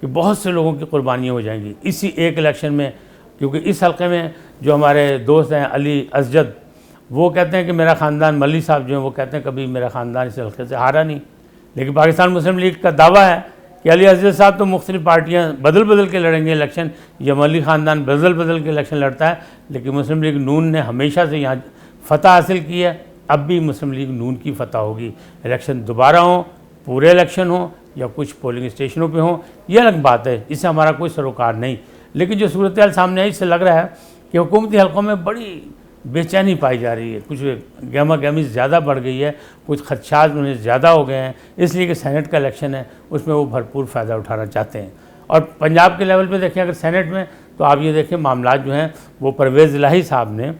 کہ بہت سے لوگوں کی قربانیاں ہو جائیں گی اسی ایک الیکشن میں، کیونکہ اس حلقے میں جو ہمارے دوست ہیں علی اسجد، وہ کہتے ہیں کہ میرا خاندان، ملی صاحب جو ہیں وہ کہتے ہیں کبھی میرا خاندان اس حلقے سے ہارا نہیں، لیکن پاکستان مسلم لیگ کا دعویٰ ہے کہ علی اسجد صاحب تو مختلف پارٹیاں بدل کے لڑیں گے الیکشن، یا ملی خاندان بدل کے الیکشن لڑتا ہے، لیکن مسلم لیگ نون نے ہمیشہ سے یہاں فتح حاصل کی ہے، اب بھی مسلم لیگ نون کی فتح ہوگی۔ الیکشن دوبارہ ہوں، پورے الیکشن ہوں یا کچھ پولنگ اسٹیشنوں پہ ہوں، یہ الگ بات ہے، اس سے ہمارا کوئی سروکار نہیں، لیکن جو صورتحال سامنے آئی اس سے لگ رہا ہے کہ حکومتی حلقوں میں بڑی بے چینی پائی جا رہی ہے، کچھ گہما گہمی زیادہ بڑھ گئی ہے، کچھ خدشات انہیں زیادہ ہو گئے ہیں، اس لیے کہ سینٹ کا الیکشن ہے اس میں وہ بھرپور فائدہ اٹھانا چاہتے ہیں۔ اور پنجاب کے لیول پہ دیکھیں اگر سینٹ میں، تو آپ یہ دیکھیں معاملات جو ہیں وہ پرویز الہی صاحب نے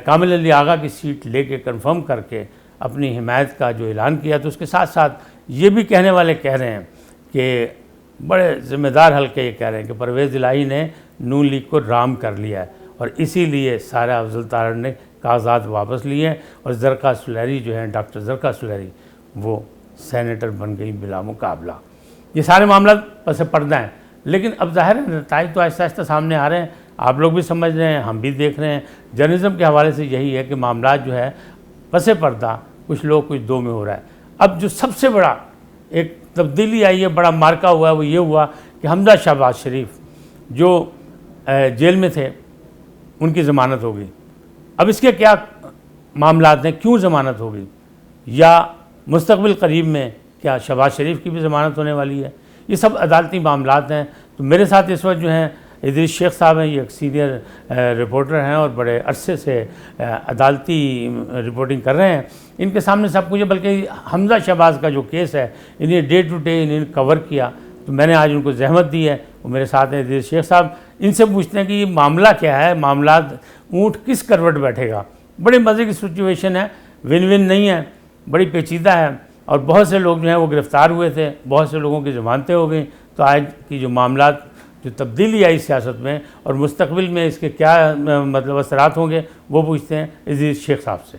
کامل علی آغا کی سیٹ لے کے کنفرم کر کے اپنی حمایت کا جو اعلان کیا، تو اس کے ساتھ ساتھ یہ بھی کہنے والے کہہ رہے ہیں کہ بڑے ذمہ دار حلقے یہ کہہ رہے ہیں کہ پرویز الہی نے نون لیگ کو رام کر لیا ہے، اور اسی لیے سارا افضل تارڑ نے کاغذات واپس لیے ہیں، اور زرقا سلیری جو ہیں ڈاکٹر زرقا سلیری وہ سینیٹر بن گئی بلا مقابلہ۔ یہ سارے معاملات پس پردہ ہیں، لیکن اب ظاہر ہے نتائج تو آہستہ آہستہ سامنے آ رہے ہیں، آپ لوگ بھی سمجھ رہے ہیں، ہم بھی دیکھ رہے ہیں۔ جرنلزم کے حوالے سے یہی ہے کہ معاملات جو ہے پس پردہ کچھ لوگ کچھ دو میں ہو رہا ہے۔ اب جو سب سے بڑا ایک تبدیلی آئی ہے، بڑا مارکہ ہوا ہے، وہ یہ ہوا کہ حمزہ شہباز شریف جو جیل میں تھے ان کی ضمانت ہو گئی۔ اب اس کے کیا معاملات ہیں، کیوں ضمانت ہو گئی، یا مستقبل قریب میں کیا شہباز شریف کی بھی ضمانت ہونے والی ہے، یہ سب عدالتی معاملات ہیں۔ تو میرے ساتھ اس وقت جو ہیں ادریس شیخ صاحب ہیں، یہ ایک سینئر رپورٹر ہیں اور بڑے عرصے سے عدالتی رپورٹنگ کر رہے ہیں، ان کے سامنے سب کچھ ہے، بلکہ حمزہ شہباز کا جو کیس ہے انہیں ڈے ٹو ڈے انہیں کور کیا، تو میں نے آج ان کو زحمت دی ہے، وہ میرے ساتھ ہیں ادریس شیخ صاحب، ان سے پوچھتے ہیں کہ یہ معاملہ کیا ہے، معاملات اونٹ کس کروٹ بیٹھے گا۔ بڑے مزے کی سچویشن ہے، ون ون نہیں ہے، بڑی پیچیدہ ہے، اور بہت سے لوگ جو ہیں وہ گرفتار ہوئے تھے، بہت سے لوگوں کی ضمانتیں ہو گئیں، تو آج کی جو معاملات جو تبدیلی آئی سیاست میں اور مستقبل میں اس کے کیا مطلب اثرات ہوں گے، وہ پوچھتے ہیں عزیز شیخ صاحب سے۔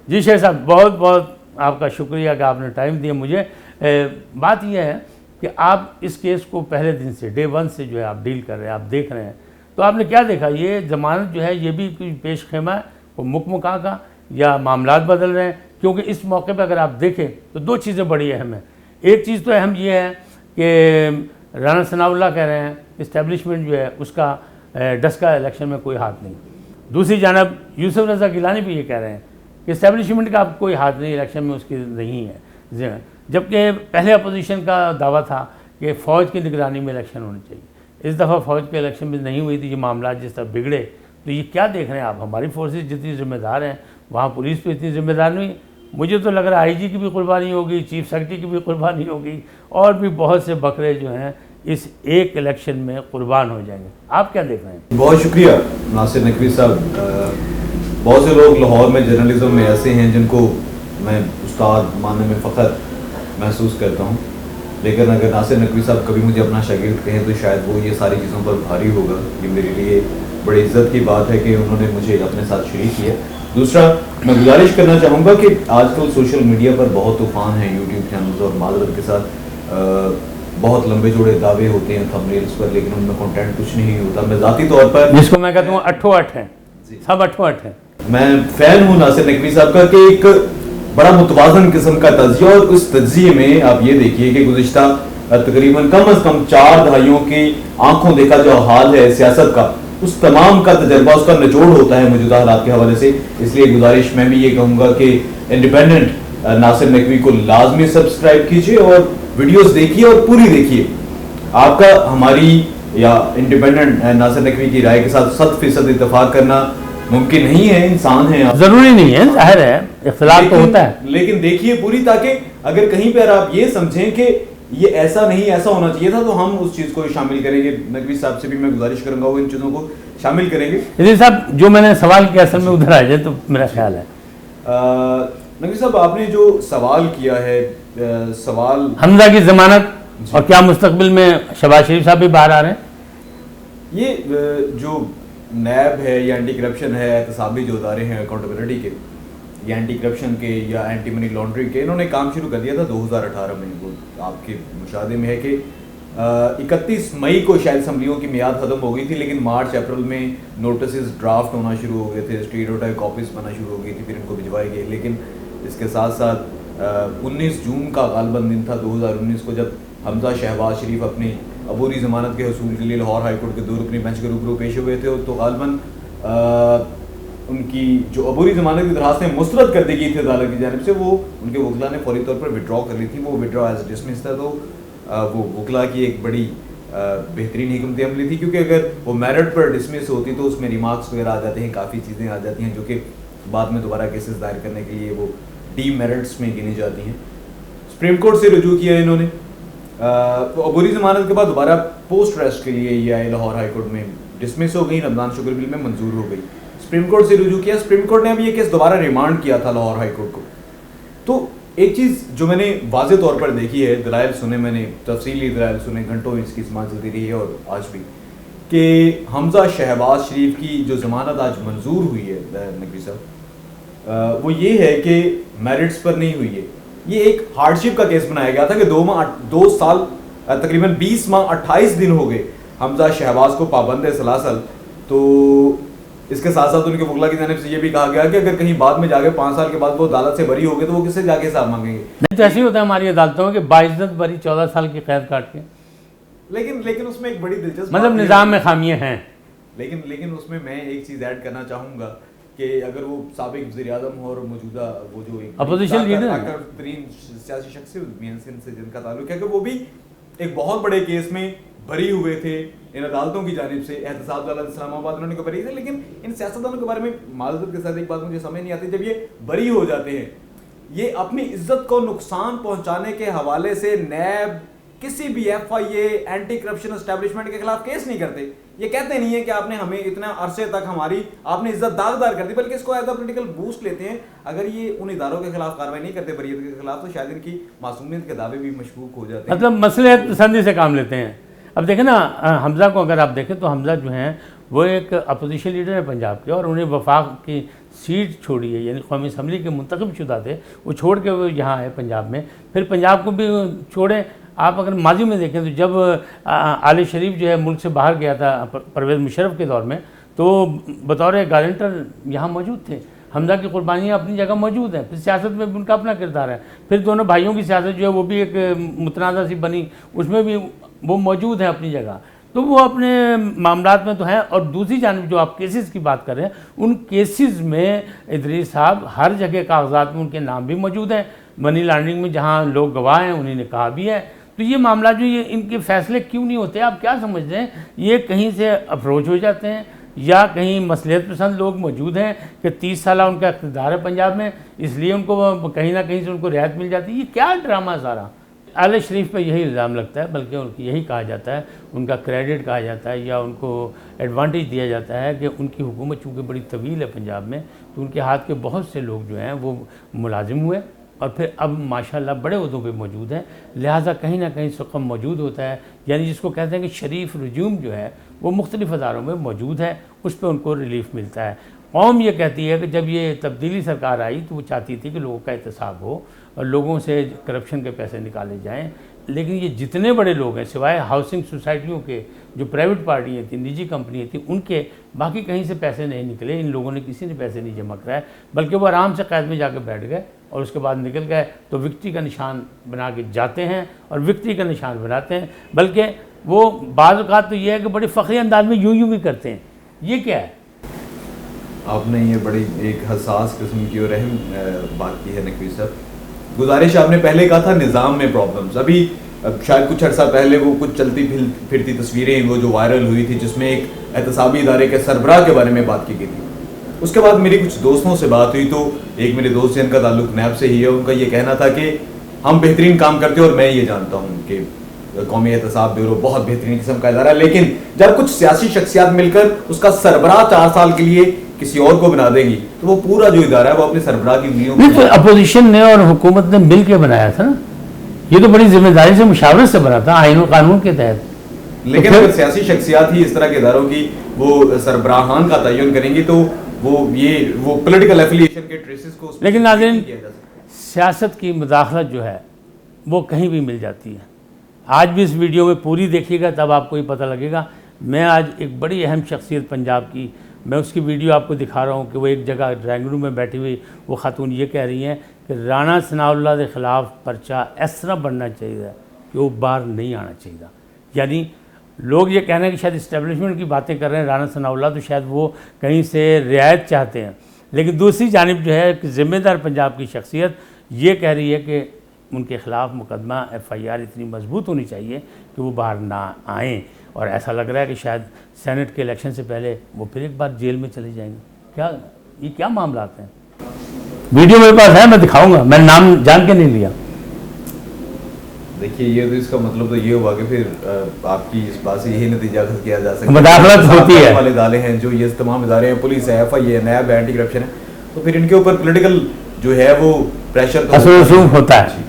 جی شیخ صاحب، بہت بہت آپ کا شکریہ کہ آپ نے ٹائم دیا مجھے۔ بات یہ ہے کہ آپ اس کیس کو پہلے دن سے ڈے ون سے جو ہے آپ ڈیل کر رہے ہیں، آپ دیکھ رہے ہیں، تو آپ نے کیا دیکھا؟ یہ ضمانت جو ہے یہ بھی کوئی پیش خیمہ ہے وہ مکمکا کا، یا معاملات بدل رہے ہیں؟ کیونکہ اس موقع پہ اگر آپ دیکھیں تو دو چیزیں بڑی اہم ہیں۔ ایک چیز تو اہم یہ ہے کہ رانا ثناء اللہ کہہ رہے ہیں اسٹیبلشمنٹ جو ہے اس کا ڈسکا الیکشن میں کوئی ہاتھ نہیں، دوسری جانب یوسف رضا گیلانی بھی یہ کہہ رہے ہیں کہ اسٹیبلشمنٹ کا کوئی ہاتھ نہیں، الیکشن میں اس کی نہیں ہے، جبکہ پہلے اپوزیشن کا دعویٰ تھا کہ فوج کی نگرانی میں الیکشن ہونے چاہیے۔ اس دفعہ فوج کے الیکشن میں نہیں ہوئی تھی، یہ معاملات جس طرح بگڑے، تو یہ کیا دیکھ رہے ہیں آپ؟ ہماری فورسز جتنی ذمہ دار ہیں وہاں پولیس پہ اتنی ذمہ دار نہیں، مجھے تو لگ رہا ہے آئی جی کی بھی قربانی ہوگی، چیف سیکرٹری کی بھی قربانی ہوگی، اور بھی بہت سے بکرے جو ہیں اس ایک الیکشن میں قربان ہو جائیں گے۔ آپ کیا دیکھ رہے ہیں؟ بہت شکریہ ناصر نقوی صاحب۔ بہت سے لوگ لاہور میں جرنلزم میں ایسے ہیں جن کو میں استاد ماننے میں فخر محسوس کرتا ہوں، لیکن اگر ناصر نقوی صاحب کبھی مجھے اپنا شاگرد کہیں تو شاید وہ یہ ساری چیزوں پر بھاری ہوگا۔ یہ میرے لیے بڑی عزت کی بات ہے کہ انہوں نے مجھے اپنے ساتھ شریک کیا۔ دوسرا، میں گزارش کرنا چاہوں گا کہ آج کل سوشل میڈیا پر بہت طوفان ہیں، یوٹیوب چینلز اور معذرت کے ساتھ بہت لمبے چوڑے دعوے ہوتے ہیں تھمبنیلز پر، لیکن ان میں کنٹینٹ کچھ نہیں ہوتا۔ میں ذاتی طور پر جس کو میں کہتا ہوں اٹھو اٹھ ہیں، سب اٹھو اٹھ ہیں۔ میں فین ہوں ناصر نقوی صاحب کا کہ ایک بڑا متوازن قسم کا تجزیہ، اور اس تجزیے میں آپ یہ دیکھیے کہ گزشتہ تقریباً کم از کم 4 دہائیوں کی آنکھوں دیکھا جو حال ہے سیاست کا، اس تمام کا تجربہ، اس کا نچوڑ ہوتا ہے موجودہ حالات کے حوالے سے۔ اس لیے گزارش میں بھی یہ کہوں گا کہ انڈیپینڈنٹ ناصر نقوی کو لازمی سبسکرائب کیجیے اور ویڈیوز دیکھیے اور پوری دیکھیے۔ آپ کا ہماری یا انڈیپینڈنٹ ناصر نقوی کی رائے کے ساتھ 100% اتفاق کرنا ممکن نہیں ہے، انسان ہیں، ضروری نہیں ہے، ظاہر ہے اختلاف تو ہوتا ہے، لیکن دیکھیے پوری، تاکہ اگر کہیں پر آپ یہ سمجھیں کہ یہ ایسا نہیں ایسا ہونا چاہیے تھا تو ہم اس چیز کو شامل کریں گے۔ نقوی صاحب سے بھی میں گزارش کروں گا وہ ان چیزوں کو شامل کریں گے۔ عزیز صاحب، جو میں نے سوال کیا اصل میں ادھر آ جائے تو میرا خیال ہے۔ نقوی صاحب، آپ نے جو سوال کیا ہے، سوال حمزہ کی ضمانت اور کیا مستقبل میں شہباز شریف صاحب بھی باہر آ رہے ہیں؟ یہ جو نیب ہے یا اینٹی کرپشن ہے، احتسابی جو ادارے ہیں اکاؤنٹیبلٹی کے یا اینٹی کرپشن کے یا اینٹی منی لانڈرنگ کے، انہوں نے کام شروع کر دیا تھا 2018 میں۔ وہ آپ کے مشاہدے میں ہے کہ 31 مئی کو شاید اسمبلیوں کی میعاد ختم ہو گئی تھی, لیکن مارچ اپریل میں نوٹسز ڈرافٹ ہونا شروع ہو گئے تھے, اسٹیریوٹائپ کاپیز بننا شروع ہو گئی تھی, پھر ان کو بھجوائے گئے. لیکن اس کے ساتھ ساتھ 19 جون کا غالباً دن تھا 2019 کو, جب حمزہ شہباز شریف اپنی عبوری ضمانت کے حصول کے لیے لاہور ہائی کورٹ کے 2 رکنی بینچ کے روبرو پیش ہوئے تھے, تو غالباً ان کی جو عبوری ضمانت کی درخواستیں مسترد کر دی گئی تھی عدالت کی جانب سے, وہ ان کے وکلا نے فوری طور پر وڈرا کر لی تھی. وہ وڈرا ایز ڈسمس تھا, تو وہ وکلا کی ایک بڑی بہترین حکمت عملی تھی, کیونکہ اگر وہ میرٹ پر ڈسمس ہوتی تو اس میں ریمارکس وغیرہ آ جاتے ہیں, کافی چیزیں آ جاتی ہیں جو کہ بعد میں دوبارہ کیسز دائر کرنے کے لیے وہ ڈی میرٹس میں گنی جاتی ہیں. سپریم کورٹ سے رجوع کیا انہوں نے, عبوری ضمانت کے بعد دوبارہ پوسٹ ریسٹ کے لیے یہ آئے لاہور ہائی کورٹ میں, ڈسمس ہو گئی, رمضان شکر بل میں منظور ہو گئی. سپریم کورٹ سے رجوع کیا, سپریم کورٹ نے اب یہ کیس دوبارہ ریمانڈ کیا تھا لاہور ہائی کورٹ کو. تو ایک چیز جو میں نے واضح طور پر دیکھی ہے, دلائل سنے, میں نے تفصیلی دلائل سنے, گھنٹوں اس کی سماعت چلتی رہی ہے اور آج بھی, کہ حمزہ شہباز شریف کی جو ضمانت آج منظور ہوئی ہے نقوی صاحب, وہ یہ ہے کہ میرٹس پر نہیں ہوئی ہے. یہ ایک ہارڈ شپ کا کیس بنایا گیا تھا کہ 2 سال تقریباً 20 ماہ 28 دن ہو گئے حمزہ شہباز کو پابند سلاسل. تو اس کے ساتھ ساتھ ان کے وکلا کی جانب سے یہ بھی کہا گیا کہ اگر کہیں بعد میں جا کے 5 سال کے بعد وہ عدالت سے بری ہو گئے تو وہ کس سے جا کے حساب مانگیں گے. نہیں تو ایسے ہی ہوتا ہے ہماری عدالتوں میں کہ باعزت بری 14 سال کی قید کاٹ کے, لیکن اس میں ایک بڑی دلچسپ مطلب نظام میں خامیاں ہیں. لیکن اس میں ایک چیز ایڈ کرنا چاہوں گا کہ اگر وہ سابق وزیر اعظم ہو اور موجودہ وہ جو اپوزیشن لیڈر ترین سیاسی شخصیت سے جن کا تعلق ہے, کہ وہ بھی ایک بہت بڑے کیس میں بری ہوئے تھے ان عدالتوں کی جانب سے, احتساب عدالت اسلام آباد انہوں نے بری تھے. لیکن ان سیاستدانوں کے بارے میں معذرت کے ساتھ ایک بات مجھے سمجھ نہیں آتی, جب یہ بری ہو جاتے ہیں, یہ اپنی عزت کو نقصان پہنچانے کے حوالے سے نیب کسی بھی FIA اینٹی کرپشن اسٹیبلشمنٹ کے خلاف کیس نہیں کرتے. یہ کہتے نہیں ہیں کہ آپ نے ہمیں اتنا عرصے تک ہماری آپ نے عزت داغدار کر دی, بلکہ اس کو ایز اے پولیٹیکل بوسٹ لیتے ہیں. اگر یہ ان اداروں کے خلاف کارروائی نہیں کرتے بریت کے خلاف, تو شاید ان کی معصومیت کے دعوے بھی مشکوک ہو جاتے ہیں. مطلب مصلحت پسندی سے کام لیتے ہیں. اب دیکھیں نا, حمزہ کو اگر آپ دیکھیں تو حمزہ جو ہیں وہ ایک اپوزیشن لیڈر ہے پنجاب کے, اور انہیں وفاق کی سیٹ چھوڑی ہے, یعنی قومی اسمبلی کے منتخب شدہ تھے, وہ چھوڑ کے وہ یہاں آئے پنجاب میں. پھر پنجاب کو بھی چھوڑیں. آپ اگر ماضی میں دیکھیں تو جب عالی شریف جو ہے ملک سے باہر گیا تھا پرویز مشرف کے دور میں, تو بطور گارنٹر یہاں موجود تھے. حمزہ کی قربانیاں اپنی جگہ موجود ہیں. پھر سیاست میں بھی ان کا اپنا کردار ہے. پھر دونوں بھائیوں کی سیاست جو ہے وہ بھی ایک متنازع سی بنی, اس میں بھی وہ موجود ہیں اپنی جگہ. تو وہ اپنے معاملات میں تو ہیں. اور دوسری جانب جو آپ کیسز کی بات کر رہے ہیں, ان کیسز میں ادریس صاحب ہر جگہ کاغذات میں ان کے نام بھی موجود ہیں. منی لانڈرنگ میں جہاں لوگ گواہ ہیں انہیں نے کہا بھی ہے. تو یہ معاملہ جو یہ ان کے فیصلے کیوں نہیں ہوتے, آپ کیا سمجھتے ہیں؟ یہ کہیں سے اپروچ ہو جاتے ہیں, یا کہیں مصلحت پسند لوگ موجود ہیں کہ 30 سالہ ان کا اقتدار ہے پنجاب میں, اس لیے ان کو کہیں نہ کہیں سے ان کو رعایت مل جاتی ہے. یہ کیا ڈرامہ سارا؟ اعلی شریف پہ یہی الزام لگتا ہے, بلکہ ان کی یہی کہا جاتا ہے, ان کا کریڈٹ کہا جاتا ہے, یا ان کو ایڈوانٹیج دیا جاتا ہے کہ ان کی حکومت چونکہ بڑی طویل ہے پنجاب میں, تو ان کے ہاتھ کے بہت سے لوگ جو ہیں وہ ملازم ہوئے اور پھر اب ماشاءاللہ بڑے عہدوں پہ موجود ہیں. لہٰذا کہیں نہ کہیں سقم موجود ہوتا ہے, یعنی جس کو کہتے ہیں کہ شریف رجوم جو ہے وہ مختلف اداروں میں موجود ہے, اس پہ ان کو ریلیف ملتا ہے. قوم یہ کہتی ہے کہ جب یہ تبدیلی سرکار آئی تو وہ چاہتی تھی کہ لوگوں کا احتساب ہو اور لوگوں سے کرپشن کے پیسے نکالے جائیں. لیکن یہ جتنے بڑے لوگ ہیں سوائے ہاؤسنگ سوسائٹیوں کے, جو پرائیویٹ پارٹیاں تھیں, نجی کمپنیاں تھیں, ان کے باقی کہیں سے پیسے نہیں نکلے. ان لوگوں نے کسی نے پیسے نہیں جمع کرائے, بلکہ وہ آرام سے قید میں جا کے بیٹھ گئے اور اس کے بعد نکل گئے. تو وکٹری کا نشان بنا کے جاتے ہیں اور وکٹری کا نشان بناتے ہیں. بلکہ وہ بعض اوقات تو یہ ہے کہ بڑے فخری انداز میں یوں بھی کرتے ہیں. یہ کیا ہے؟ آپ نے یہ بڑی ایک حساس قسم کی اور اہم بات کی ہے نقوی صاحب. گزارش آپ نے پہلے کہا تھا نظام میں پرابلمز. ابھی شاید کچھ عرصہ پہلے وہ کچھ چلتی پھرتی تصویریں وہ جو وائرل ہوئی تھی, جس میں ایک احتسابی ادارے کے سربراہ کے بارے میں بات کی گئی تھی. اس کے بعد میری کچھ دوستوں سے بات ہوئی, تو ایک میرے دوست جن کا تعلق نیب سے ہی ہے, ان کا یہ کہنا تھا کہ ہم بہترین کام کرتے ہیں, اور میں یہ جانتا ہوں کہ قومی احتساب بیورو بہت بہترین قسم کا ادارہ ہے, لیکن جب کچھ سیاسی شخصیات مل کر اس کا سربراہ 4 سال کے لیے کسی اور کو بنا دیں گی تو وہ پورا جو ادارہ ہے وہ اپنے سربراہ کی انگلیوں اپوزیشن نے اور حکومت نے مل کے بنایا تھا نا. یہ تو بڑی ذمہ داری سے مشاورت سے بنا تھا, آئین و قانون کے تحت. لیکن اگر سیاسی شخصیات ہی اس طرح کے اداروں کی وہ سربراہان کا تعین کریں گی تو وہ پولیٹیکل ایفیلیشن کے ٹریسز کو. لیکن ناظرین, سیاست کی مداخلت جو ہے وہ کہیں بھی مل جاتی ہے. آج بھی اس ویڈیو میں پوری دیکھیے گا تب آپ کو یہ پتہ لگے گا. میں آج ایک بڑی اہم شخصیت پنجاب کی میں اس کی ویڈیو آپ کو دکھا رہا ہوں کہ وہ ایک جگہ ڈرائنگ روم میں بیٹھی ہوئی وہ خاتون یہ کہہ رہی ہیں کہ رانا ثناء اللہ کے خلاف پرچہ اس طرح بننا چاہیے کہ وہ باہر نہیں آنا چاہیے. یعنی لوگ یہ کہنا ہے کہ شاید اسٹیبلشمنٹ کی باتیں کر رہے ہیں رانا ثناء اللہ, تو شاید وہ کہیں سے رعایت چاہتے ہیں. لیکن دوسری جانب جو ہے کہ ذمہ دار پنجاب کی شخصیت یہ کہہ رہی ہے کہ ان کے خلاف مقدمہ FIR اتنی مضبوط ہونی چاہیے کہ وہ باہر نہ آئیں. اور ایسا لگ رہا ہے کہ شاید سینٹ کے الیکشن سے پہلے وہ پھر ایک بار جیل میں چلے جائیں گے. یہ کیا معاملات ہیں؟ ویڈیو میرے پاس ہے, میں دکھاؤں گا, میں نام جان کے نہیں لیا. دیکھیے یہ تو اس کا مطلب تو یہ ہوا کہ پھر آپ کی اس بات سے یہی نتیجہ اخذ کیا جا سکتا ہے مداخلت ہوتی ہے والے ادارے ہیں جو یہ تمام ادارے ہیں, پولیس ہے, FI ہے, نیب ہے, اینٹی کرپشن ہے, تو پھر ان کے اوپر پولیٹیکل جو ہے وہ پریشر ہوتا ہے.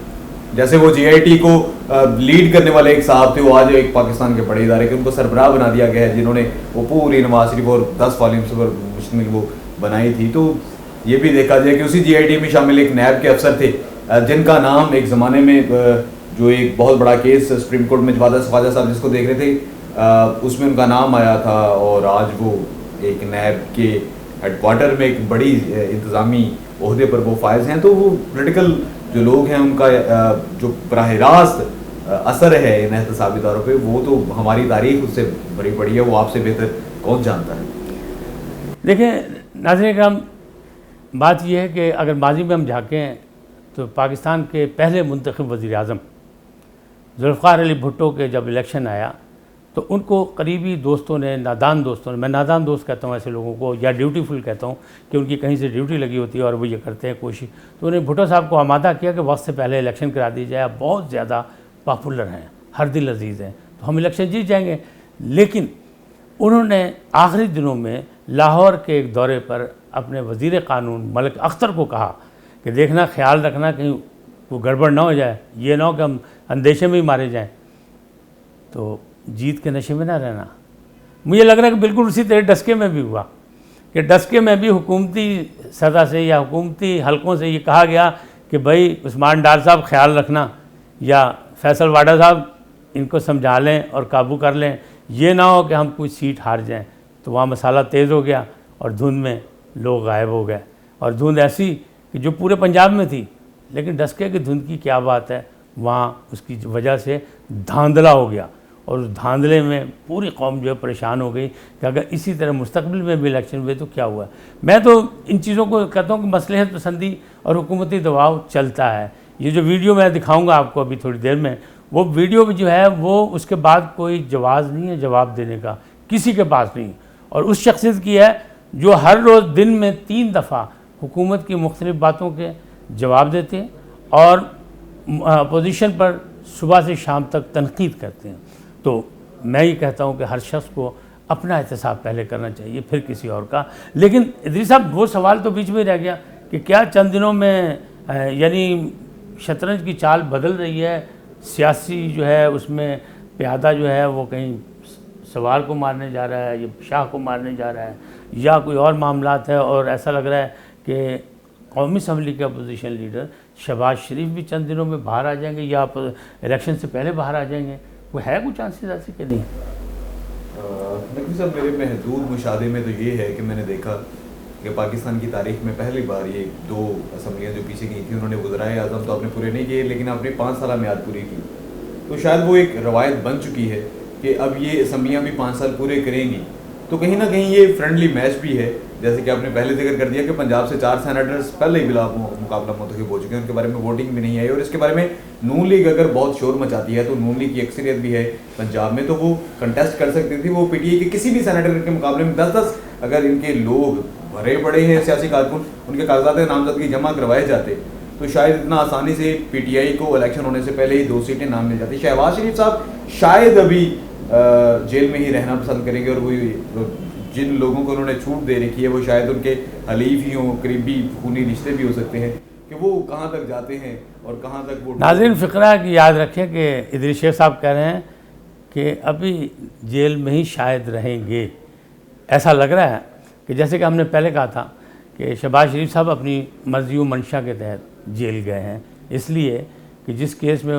جیسے وہ GIT کو لیڈ کرنے والے ایک صاحب تھے, وہ آج ایک پاکستان کے بڑے ادارے کے ان کو سربراہ بنا دیا گیا ہے, جنہوں نے وہ پوری نواز شریف اور 10 والیومز پر مشتمل وہ بنائی تھی. تو یہ بھی دیکھا جائے کہ اسی GIT میں شامل ایک نیب کے افسر تھے جن کا نام ایک زمانے میں جو ایک بہت بڑا کیس سپریم کورٹ میں خواجہ صاحب جس کو دیکھ رہے تھے اس میں ان کا نام آیا تھا, اور آج وہ ایک نیب کے ہیڈ کوارٹر میں ایک بڑی انتظامی عہدے پر وہ فائز ہیں. تو وہ پولیٹیکل جو لوگ ہیں ان کا جو براہ راست اثر ہے ان احتسابی اداروں پہ, وہ تو ہماری تاریخ اس سے بڑی بڑی ہے, وہ آپ سے بہتر کون جانتا ہے. دیکھیں ناظرین کرام, بات یہ ہے کہ اگر ماضی میں ہم جھانکیں تو پاکستان کے پہلے منتخب وزیر اعظم ذوالفقار علی بھٹو کے جب الیکشن آیا تو ان کو قریبی دوستوں نے, نادان دوستوں نے, میں نادان دوست کہتا ہوں ایسے لوگوں کو, یا ڈیوٹی فل کہتا ہوں کہ ان کی کہیں سے ڈیوٹی لگی ہوتی ہے اور وہ یہ کرتے ہیں کوشش, تو انہیں بھٹو صاحب کو آمادہ کیا کہ وقت سے پہلے الیکشن کرا دی جائے, بہت زیادہ پاپولر ہیں, ہر دل عزیز ہیں, تو ہم الیکشن جیت جائیں گے. لیکن انہوں نے آخری دنوں میں لاہور کے ایک دورے پر اپنے وزیر قانون ملک اختر کو کہا کہ دیکھنا, خیال رکھنا کہیں کوئی گڑبڑ نہ ہو جائے, یہ نہ ہو کہ ہم اندیشے میں ہی مارے جائیں. تو جیت کے نشے میں نہ رہنا. مجھے لگ رہا ہے کہ بالکل اسی طرح ڈسکے میں بھی ہوا کہ ڈسکے میں بھی حکومتی سطح سے یا حکومتی حلقوں سے یہ کہا گیا کہ بھائی عثمان ڈار صاحب خیال رکھنا, یا فیصل واڈا صاحب ان کو سمجھا لیں اور قابو کر لیں, یہ نہ ہو کہ ہم کوئی سیٹ ہار جائیں. تو وہاں مسئلہ تیز ہو گیا اور دھند میں لوگ غائب ہو گئے, اور دھند ایسی کہ جو پورے پنجاب میں تھی, لیکن ڈسکے کی دھند کی کیا بات ہے, وہاں اس کی وجہ سے دھاندلا ہو گیا, اور اس دھاندلے میں پوری قوم جو ہے پریشان ہو گئی کہ اگر اسی طرح مستقبل میں بھی الیکشن ہوئے تو کیا ہوا. میں تو ان چیزوں کو کہتا ہوں کہ مصلحت پسندی اور حکومتی دباؤ چلتا ہے. یہ جو ویڈیو میں دکھاؤں گا آپ کو ابھی تھوڑی دیر میں, وہ ویڈیو جو ہے وہ اس کے بعد کوئی جواز نہیں ہے جواب دینے کا, کسی کے پاس نہیں, اور اس شخصیت کی ہے جو ہر روز دن میں 3 دفعہ حکومت کی مختلف باتوں کے جواب دیتے ہیں اور اپوزیشن پر صبح سے شام تک تنقید کرتے ہیں. تو میں یہ کہتا ہوں کہ ہر شخص کو اپنا احتساب پہلے کرنا چاہیے پھر کسی اور کا. لیکن ادریس صاحب وہ سوال تو بیچ میں رہ گیا کہ کیا چند دنوں میں یعنی شطرنج کی چال بدل رہی ہے, سیاسی جو ہے اس میں پیادہ جو ہے وہ کہیں سوار کو مارنے جا رہا ہے یا شاہ کو مارنے جا رہا ہے, یا کوئی اور معاملات ہے, اور ایسا لگ رہا ہے کہ قومی اسمبلی کے اپوزیشن لیڈر شہباز شریف بھی چند دنوں میں باہر آ جائیں گے یا الیکشن سے پہلے باہر آ جائیں گے. وہ ہے کوئی چانسز ایسے کہ نہیں؟ نقوی صاحب میرے محدود مشاہدے میں تو یہ ہے کہ میں نے دیکھا کہ پاکستان کی تاریخ میں پہلی بار یہ 2 اسمبلیاں جو پیچھے گئی تھیں انہوں نے وزرائے اعظم تو اپنے پورے نہیں کیے, لیکن اپنے 5 سالہ میعاد پوری کی. تو شاید وہ ایک روایت بن چکی ہے کہ اب یہ اسمبلیاں بھی 5 سال پورے کریں گی. تو کہیں نہ کہیں یہ فرینڈلی میچ بھی ہے, جیسے کہ آپ نے پہلے ذکر کر دیا کہ پنجاب سے 4 سینیٹرز پہلے ہی بلا مقابلہ منتخب ہو چکے ہیں, ان کے بارے میں ووٹنگ بھی نہیں آئی, اور اس کے بارے میں نون لیگ اگر بہت شور مچاتی ہے تو نون لیگ کی اکثریت بھی ہے پنجاب میں, تو وہ کنٹیسٹ کر سکتی تھی. وہ PTI کے کسی بھی سینیٹر کے مقابلے میں 10 اگر ان کے لوگ بھرے پڑے ہیں سیاسی کارکن, ان کے کاغذات نامزدگی جمع کروائے جاتے تو شاید اتنا آسانی سے PTI کو الیکشن ہونے سے پہلے ہی 2 سیٹیں نام مل جاتی. شہباز شریف صاحب شاید ابھی جیل میں ہی رہنا پسند کریں گے, اور وہ جن لوگوں کو انہوں نے چھوٹ دے رکھی ہے وہ شاید ان کے حلیف ہی ہوں, قریبی خونی رشتے بھی ہو سکتے ہیں, کہ وہ کہاں تک جاتے ہیں اور کہاں تک وہ. ناظرین فقرہ کی یاد رکھیں کہ ادریس شیخ صاحب کہہ رہے ہیں کہ ابھی جیل میں ہی شاید رہیں گے. ایسا لگ رہا ہے کہ جیسے کہ ہم نے پہلے کہا تھا کہ شہباز شریف صاحب اپنی مرضی و منشا کے تحت جیل گئے ہیں, اس لیے کہ جس کیس میں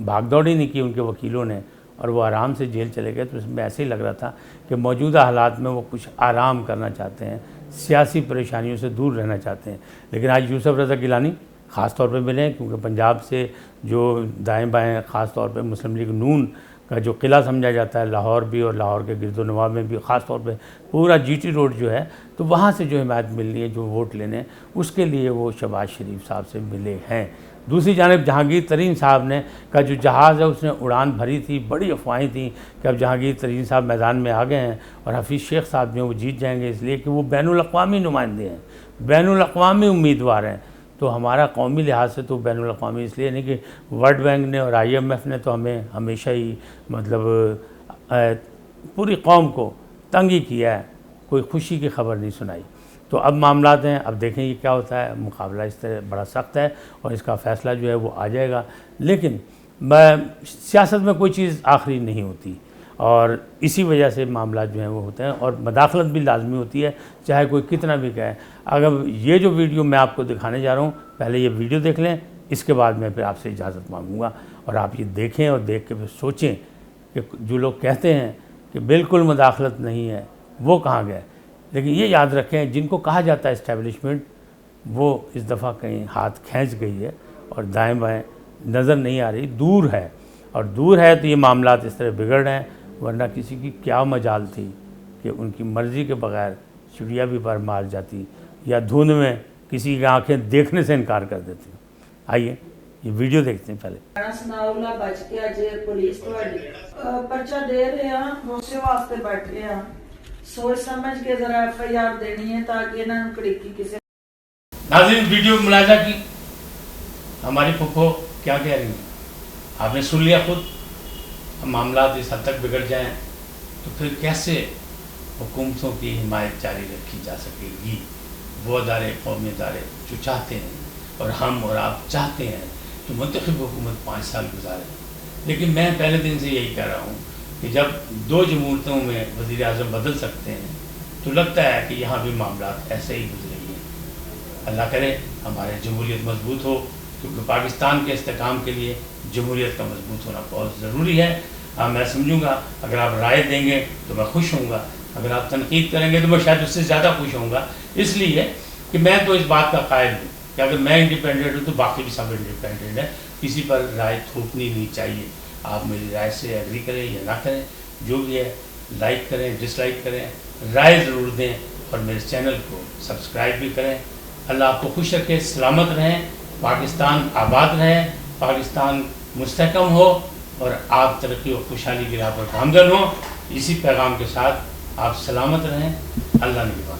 بھاگ دوڑ ہی نہیں کی ان کے وکیلوں نے اور وہ آرام سے جیل چلے گئے، تو اس میں ایسے ہی لگ رہا تھا کہ موجودہ حالات میں وہ کچھ آرام کرنا چاہتے ہیں، سیاسی پریشانیوں سے دور رہنا چاہتے ہیں۔ لیکن آج یوسف رضا گیلانی خاص طور پہ ملے ہیں، کیونکہ پنجاب سے جو دائیں بائیں خاص طور پہ مسلم لیگ نون کا جو قلعہ سمجھا جاتا ہے لاہور بھی اور لاہور کے گرد و نواح میں بھی، خاص طور پہ پورا جی ٹی روڈ جو ہے، تو وہاں سے جو حمایت ملنی ہے، جو ووٹ لینے، اس کے لیے وہ شہباز شریف صاحب سے ملے ہیں۔ دوسری جانب جہانگیر ترین صاحب نے کا جو جہاز ہے اس نے اڑان بھری تھی، بڑی افواہیں تھیں کہ اب جہانگیر ترین صاحب میدان میں آ گئے ہیں اور حفیظ شیخ صاحب جو وہ جیت جائیں گے، اس لیے کہ وہ بین الاقوامی نمائندے ہیں، بین الاقوامی امیدوار ہیں۔ تو ہمارا قومی لحاظ سے تو بین الاقوامی اس لیے نہیں کہ ورلڈ بینک نے اور آئی ایم ایف نے تو ہمیں ہمیشہ ہی مطلب پوری قوم کو تنگ ہی کیا ہے، کوئی خوشی کی خبر نہیں سنائی۔ تو اب معاملات ہیں، اب دیکھیں یہ کیا ہوتا ہے، مقابلہ اس طرح بڑا سخت ہے اور اس کا فیصلہ جو ہے وہ آ جائے گا۔ لیکن سیاست میں کوئی چیز آخری نہیں ہوتی اور اسی وجہ سے معاملات جو ہیں وہ ہوتے ہیں اور مداخلت بھی لازمی ہوتی ہے، چاہے کوئی کتنا بھی کہے۔ اگر یہ جو ویڈیو میں آپ کو دکھانے جا رہا ہوں، پہلے یہ ویڈیو دیکھ لیں، اس کے بعد میں پھر آپ سے اجازت مانگوں گا اور آپ یہ دیکھیں اور دیکھ کے پھر سوچیں کہ جو لوگ کہتے ہیں کہ بالکل مداخلت نہیں ہے وہ کہاں گئے۔ لیکن یہ یاد رکھیں، جن کو کہا جاتا ہے اسٹیبلشمنٹ، وہ اس دفعہ کہیں ہاتھ کھینچ گئی ہے اور دائیں بائیں نظر نہیں آ رہی، دور ہے، اور دور ہے تو یہ معاملات اس طرح بگڑ رہے ہیں، ورنہ کسی کی کیا مجال تھی کہ ان کی مرضی کے بغیر چڑیا بھی پر مار جاتی یا دھند میں کسی کی آنکھیں دیکھنے سے انکار کر دیتی۔ آئیے یہ ویڈیو دیکھتے ہیں پہلے۔ سناؤلا بچ گیا جی، پولیس پرچہ دے رہے ہیں، بھروسے واسطے بیٹھے ہیں، سوچ سمجھ کے ذرا ایف آئی آر دینی ہے تاکہ انہوں نے کڑکی کسی۔ ناظرین ویڈیو ملاحظہ کی، ہماری پھپھو کیا کہہ رہی ہیں، آپ نے سن لیا خود۔ معاملات اس حد تک بگڑ جائیں تو پھر کیسے حکومتوں کی حمایت جاری رکھی جا سکے گی؟ وہ ادارے، قومی ادارے جو چاہتے ہیں اور ہم اور آپ چاہتے ہیں کہ منتخب حکومت 5 سال گزارے۔ لیکن میں پہلے دن سے یہی کہہ رہا ہوں کہ جب 2 جمہوریتوں میں وزیر اعظم بدل سکتے ہیں تو لگتا ہے کہ یہاں بھی معاملات ایسے ہی گزریں گے۔ اللہ کرے ہمارے جمہوریت مضبوط ہو، کیونکہ پاکستان کے استحکام کے لیے جمہوریت کا مضبوط ہونا بہت ضروری ہے۔ میں سمجھوں گا اگر آپ رائے دیں گے تو میں خوش ہوں گا، اگر آپ تنقید کریں گے تو میں شاید اس سے زیادہ خوش ہوں گا، اس لیے کہ میں تو اس بات کا قائل ہوں کہ اگر میں انڈیپینڈنٹ ہوں تو باقی بھی سب انڈیپینڈنٹ ہیں، کسی پر رائے تھوپنی نہیں چاہیے۔ آپ میری رائے سے ایگری کریں یا نہ کریں، جو بھی ہے لائک کریں، ڈس لائک کریں، رائے ضرور دیں اور میرے چینل کو سبسکرائب بھی کریں۔ اللہ آپ کو خوش رکھے، سلامت رہیں، پاکستان آباد رہے، پاکستان مستحکم ہو اور آپ ترقی و خوشحالی کی راہ پر گامزن ہوں۔ اسی پیغام کے ساتھ آپ سلامت رہیں، اللہ نگہبان۔